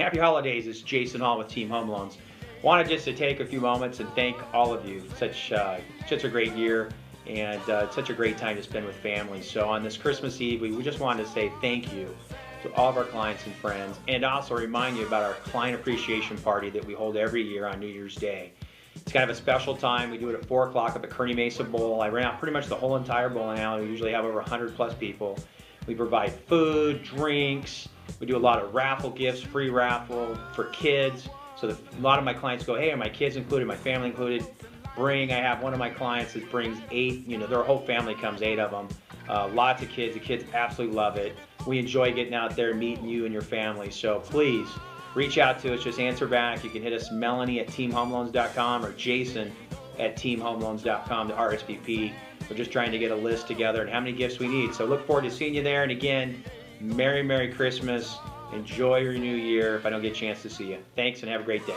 Happy holidays. It's Jason Hall with Team Home Loans. Wanted just to take a few moments and thank all of you. Such a great year, and such a great time to spend with family. So on this Christmas Eve, we just wanted to say thank you to all of our clients and friends, and also remind you about our client appreciation party that we hold every year on New Year's Day. It's kind of a special time. We do it at 4 o'clock at the Kearny Mesa Bowl. I ran out pretty much the whole entire bowling alley. We usually have over 100 plus people. We provide food, drinks. We do a lot of raffle gifts, free raffle for kids. So a lot of my clients go, hey, are my kids included, my family included? I have one of my clients that brings 8, their whole family comes, 8 of them. Lots of kids. The kids absolutely love it. We enjoy getting out there and meeting you and your family. So please reach out to us. Just answer back. You can hit us, Melanie at teamhomeloans.com or Jason at teamhomeloans.com to RSVP. We're just trying to get a list together and how many gifts we need. So look forward to seeing you there. And again, Merry Christmas. Enjoy your new year if I don't get a chance to see you. Thanks and have a great day.